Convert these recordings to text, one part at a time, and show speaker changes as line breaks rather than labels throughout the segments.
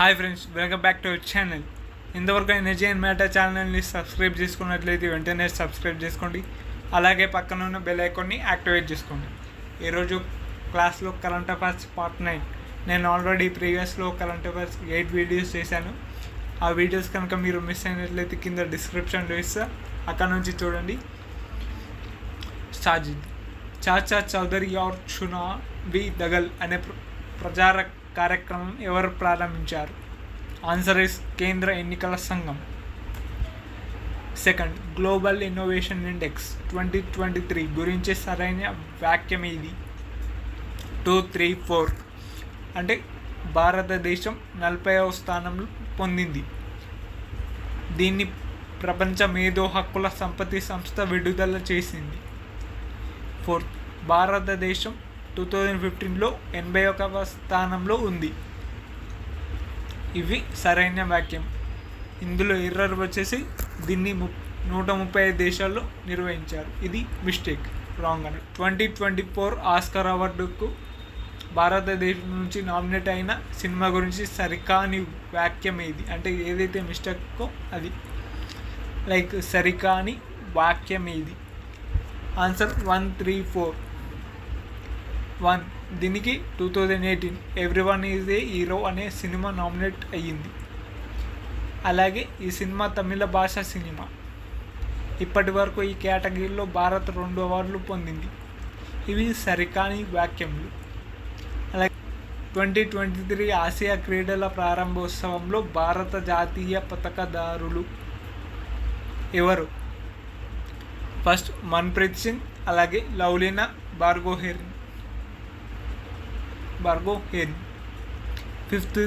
Hi friends, welcome back to our channel. ఇంతవరకు energy and matter ఛానల్ని subscribe చేసుకున్నట్లయితే వెంటనే సబ్స్క్రైబ్ చేసుకోండి. అలాగే పక్కన ఉన్న బెల్ ఐకాన్ని యాక్టివేట్ చేసుకోండి. ఈరోజు క్లాస్లో కరెంట్ అఫైర్స్ పార్ట్ 9. నేను ఆల్రెడీ ప్రీవియస్లో కరెంట్ అఫైర్స్ 8 వీడియోస్ చేశాను. ఆ వీడియోస్ కనుక మీరు మిస్ అయినట్లయితే కింద డిస్క్రిప్షన్లో ఇస్తా, అక్కడ నుంచి చూడండి. సాజిద్ చాచా చౌదరి और चुनावी दंगल అనే ప్రచార కార్యక్రమం ఎవరు ప్రారంభించారు? ఆన్సర్ ఇస్ కేంద్ర ఎన్నికల సంఘం. సెకండ్, గ్లోబల్ ఇన్నోవేషన్ ఇండెక్స్ 2023 గురించి సరైన వాక్యం ఇది? 2, 3, 4 అంటే భారతదేశం 40వ స్థానంలో పొందింది. దీన్ని ప్రపంచ మేధో హక్కుల సంపత్తి సంస్థ విడుదల చేసింది. 4, భారతదేశం 2015లో 81వ స్థానంలో ఉంది. ఇవి సరైన వాక్యం. ఇందులో ఎర్రర్ వచ్చేసి దీన్ని 135 దేశాల్లో నిర్వహించారు. ఇది మిస్టేక్, రాంగ్ అని. 2024 ఆస్కార్ అవార్డుకు భారతదేశం నుంచి నామినేట్ అయిన సినిమా గురించి సరికాని వాక్యం ఏది? అంటే ఏదైతే మిస్టేక్కో అది, లైక్ సరికాని వాక్యం ఏది? ఆన్సర్ 1, 3, 4. 1, దీనికి 2018 ఎవ్రీవన్ ఈజ్ ఏ హీరో అనే సినిమా నామినేట్ అయ్యింది. అలాగే ఈ సినిమా తమిళ భాష సినిమా. ఇప్పటి వరకు ఈ కేటగిరీలో భారత్ 2 అవార్డులు పొందింది. ఇవి సరికాని వాక్యములు. అలాగే 2023 ఆసియా క్రీడల ప్రారంభోత్సవంలో భారత జాతీయ పతాకదారులు ఎవరు? ఫస్ట్ మన్ప్రీత్ సింగ్, అలాగే లవ్లీనా బార్గోహెయిన్. 5th,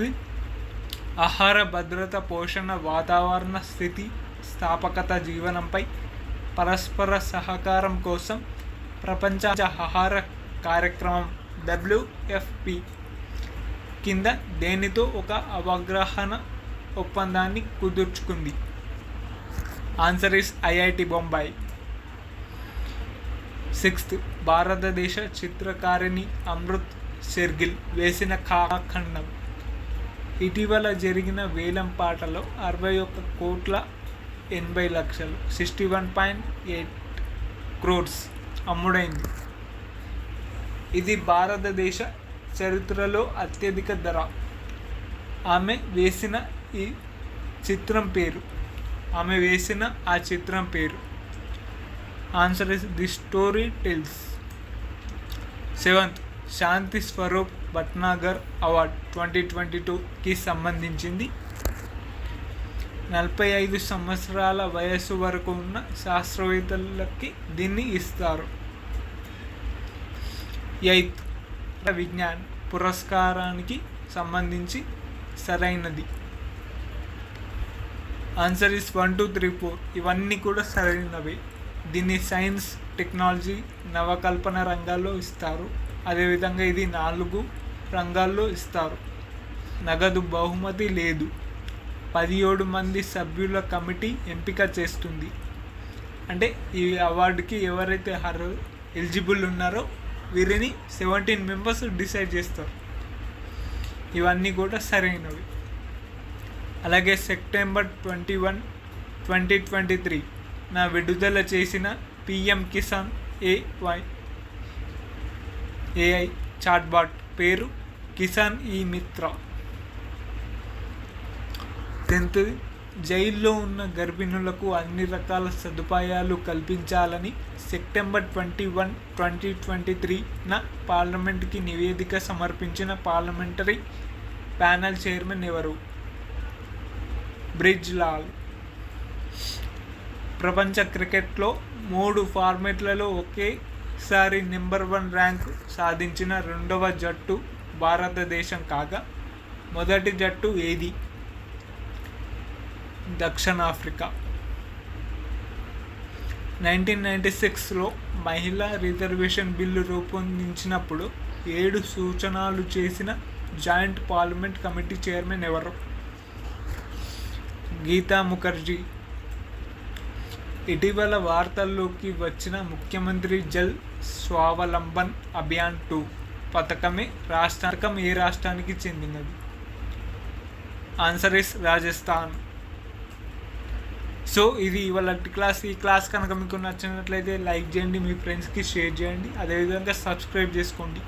ఆహార భద్రత, పోషణ, వాతావరణ స్థితి స్థాపకత జీవనంపై పరస్పర సహకారం కోసం ప్రపంచ ఆహార కార్యక్రమం WFP కింద దేనితో ఒక అవగాహన ఒప్పందాన్ని కుదుర్చుకుంది? Answer is IIT Bombay. 6th, భారతదేశ చిత్రకారిణి అమృత్ షెర్గిల్ వేసిన ఖండం. ఇటీవల జరిగిన వేలం పాటలో 61,80,00,000 61.8 crores అమ్ముడైంది. ఇది భారతదేశ చరిత్రలో అత్యధిక ధర. ఆమె వేసిన ఆ చిత్రం పేరు? Answer is the storytellers. 7th, Shanti Swarup Bhatnagar award 2022కి సంబంధించింది. 45 సంవత్సరాల వయస్సు వరకు ఉన్న శాస్త్రవేత్తలకి దీన్ని ఇస్తారు. 8th, విజ్ఞాన్ పురస్కారానికి సంబంధించి సరైనది? ఆన్సర్ ఇస్ 1, 2, 3, 4 ఇవన్నీ కూడా సరైనవే. దీన్ని సైన్స్, టెక్నాలజీ, నవకల్పన రంగాల్లో ఇస్తారు. అదేవిధంగా ఇది 4 రంగాల్లో ఇస్తారు. నగదు బహుమతి లేదు. 17 మంది సభ్యుల కమిటీ ఎంపిక చేస్తుంది. అంటే ఈ అవార్డుకి ఎవరైతే ఎలిజిబుల్ ఉన్నారో వీరిని 17 మెంబర్స్ డిసైడ్ చేస్తారు. ఇవన్నీ కూడా సరైనవి. అలాగే సెప్టెంబర్ 21, 2023 విడుదల చేసిన PM కిసాన్ AI చాట్బాట్ పేరు కిసాన్ మిత్ర. 10th, జైల్లో ఉన్న గర్భిణులకు అన్ని రకాల సదుపాయాలు కల్పించాలని సెప్టెంబర్ 21, 2023 పార్లమెంట్కి నివేదిక సమర్పించిన పార్లమెంటరీ ప్యానెల్ చైర్మన్ ఎవరు? బ్రిజ్ లాల్. ప్రపంచ క్రికెట్లో 3 ఫార్మాట్లలో ఒకేసారి నెంబర్ 1 ర్యాంకు సాధించిన 2వ జట్టు భారతదేశం కాగా మొదటి జట్టు ఏది? దక్షిణాఫ్రికా. 1996లో మహిళా రిజర్వేషన్ బిల్లు రూపొందించినప్పుడు 7 సూచనలు చేసిన జాయింట్ పార్లమెంట్ కమిటీ చైర్మన్ ఎవరు? గీతా ముఖర్జీ. ఇటీవల వార్తల్లోకి వచ్చిన ముఖ్యమంత్రి జల్ స్వావలంబన్ అభియాన్ 2 పథకమే ఏ రాష్ట్రానికి చెందినది? Answer is Rajasthan. సో ఇది ఇవాళ క్లాస్. ఈ క్లాస్ కనుక మీకు నచ్చినట్లయితే లైక్ చేయండి, మీ ఫ్రెండ్స్కి షేర్ చేయండి, అదేవిధంగా సబ్స్క్రైబ్ చేసుకోండి.